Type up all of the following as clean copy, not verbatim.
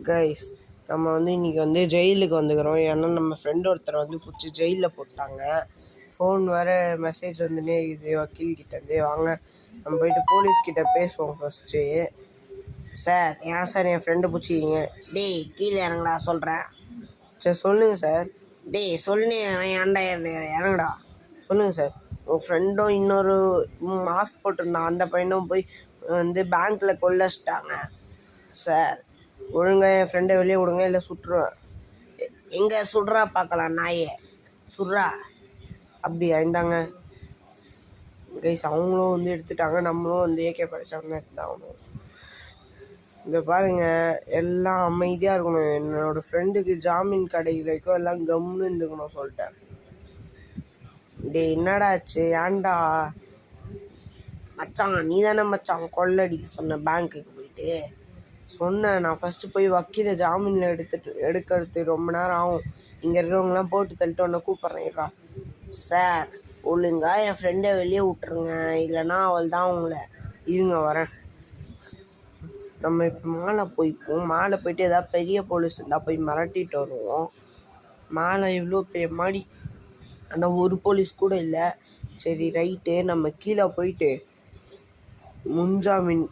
Guys நம்ம இன்றைக்கி ஜெயிலுக்கு வந்துக்கிறோம். ஏன்னா நம்ம ஃப்ரெண்ட் ஒருத்தர் பிடிச்சி ஜெயிலில் போட்டாங்க. ஃபோன் வேறு மெசேஜ் வந்துனே இருக்குது வக்கீல்கிட்டேருந்து. வாங்க நம்ம போய்ட்டு போலீஸ்கிட்ட பேசுவோம் ஃபஸ்ட்டு. சார், ஏன் சார் என் ஃப்ரெண்டை பிடிச்சிக்கிங்க? டேய் கீழே இறங்கடா சொல்கிறேன். சரி சொல்லுங்கள் சார். டேய் சொல்லு, ஏன்டா இறங்கடா சொல்லுங்கள் சார். உங்கள் ஃப்ரெண்டும் இன்னொரு மாஸ்க் போட்டிருந்தான் அந்த பையனும் போய் பேங்க்கில் கொள்ளச்சிட்டாங்க சார். ஒழுங்காக என் ஃப்ரெண்டை வெளியே விடுங்க, இல்லை சுட்டுருவேன். எங்கே சுடுறா பார்க்கலாம், நாயே சுடுறா. அப்படியா, இந்தாங்க கைஸ். அவங்களும் எடுத்துட்டாங்க, நம்மளும் AK-47 எடுத்தாகணும். இந்த பாருங்கள், எல்லாம் அமைதியாக இருக்கணும். என்னோடய ஃப்ரெண்டுக்கு ஜாமீன் கிடைக்கிறதுக்கும் எல்லாம் கம்முன்னு இருந்துக்கணும் சொல்லிட்டேன். டே என்னடா ஆச்சு, ஏன்டா மச்சான்? நீ தானே மச்சான் கொள்ளடிக்க சொன்ன பேங்க்குக்கு போயிட்டு சொன்னேன். நான் ஃபஸ்ட்டு போய் வக்கீலை ஜாமீனில் எடுக்கிறது ரொம்ப நேரம் ஆகும். இங்கே இருக்கிறவங்களாம் போட்டு தள்ளிட்டு ஒன்று கூப்பிட்றேன்டா. சார், ஒழுங்காக என் ஃப்ரெண்டை வெளியே விட்டுருங்க, இல்லைன்னா அவள் தான் உங்களை. இருங்க வரேன். நம்ம இப்போ மேலே போயிட்டு ஏதாவது பெரிய போலீஸ் இருந்தால் போய் மிரட்டிட்டு வருவோம். மேலே இவ்வளோ பெரிய மாடி, ஆனால் ஒரு போலீஸ் கூட இல்லை. சரி ரைட்டு, நம்ம கீழே போயிட்டு முன்ஜாமீன்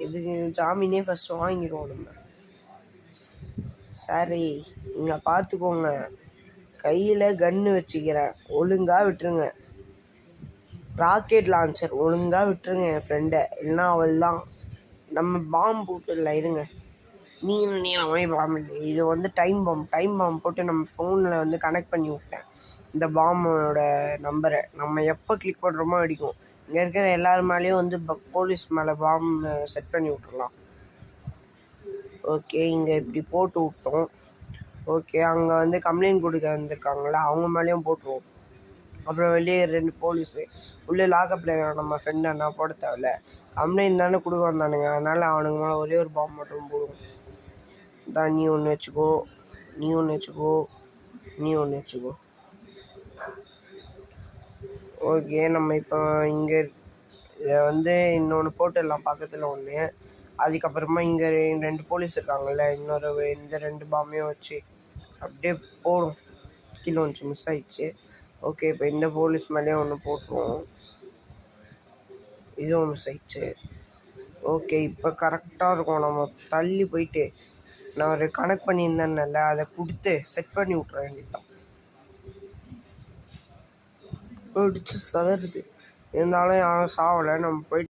இதுக்கு ஜாமீனே ஃபஸ்ட்டு வாங்கிடுவோம் நம்ம. சரி, இங்கே பார்த்துக்கோங்க, கையில் கன்று வச்சுக்கிறேன், ஒழுங்காக விட்டுருங்க. ராக்கெட் லான்ச்சர் ஒழுங்காக விட்டுருங்க என் ஃப்ரெண்டை, இல்லைன்னா அவள் தான். நம்ம பாம்பு போட்டுடலாம். இருங்க, நீளமே பாம்பு இல்லை, இது டைம் பாம்பு போட்டு நம்ம ஃபோனில் கனெக்ட் பண்ணி விட்டேன். இந்த பாம்போட நம்பரை நம்ம எப்போ கிளிக் பண்ணுறோமோ அடிக்கும். இங்கே இருக்கிற எல்லார் மேலேயும் போலீஸ் மேலே பாம்பு செட் பண்ணி விட்டுறலாம். ஓகே, இங்கே இப்படி போட்டு விட்டோம். ஓகே, அங்கே கம்ப்ளைண்ட் கொடுக்க வந்திருக்காங்களா, அவங்க மேலேயும் போட்டுருவோம். அப்புறம் வெளியே 2 போலீஸு உள்ளே லாக்கப்பில் இருக்கிற நம்ம ஃப்ரெண்டு அண்ணா போட தேவையில்ல. கம்ப்ளைண்ட் தானே கொடுக்க வந்தானுங்க, அதனால் அவனுக்கு மேலே ஒரே ஒரு பாம்பு மட்டும் போடுவோம். தான் நீ ஒன்று வச்சுக்கோ, நீ ஒன்று வச்சுக்கோ, நீ ஒன்று வச்சுக்கோ. ஓகே, நம்ம இப்போ இங்கே இன்னொன்று போட்டுடலாம், பக்கத்தில் ஒன்று. அதுக்கப்புறமா இங்கே 2 போலீஸ் இருக்காங்கல்ல, இந்த 2 பாம்பையும் வச்சு அப்படியே போடும். கீழே வந்துச்சு, மிஸ் ஆயிடுச்சு. ஓகே, இப்போ இந்த போலீஸ் மேலேயும் ஒன்று போட்டுருவோம். இதுவும் மிஸ் ஆயிடுச்சு. ஓகே, இப்போ கரெக்டாக இருக்கும். நம்ம தள்ளி போயிட்டு நான் ஒரு கனெக்ட் பண்ணியிருந்தேன்ல, அதை கொடுத்து செட் பண்ணி விட்ற வேண்டியதுதான். பிடிச்சி சதறுது, இருந்தாலும் யாரும் சாவலை. நம்ம போயிட்டு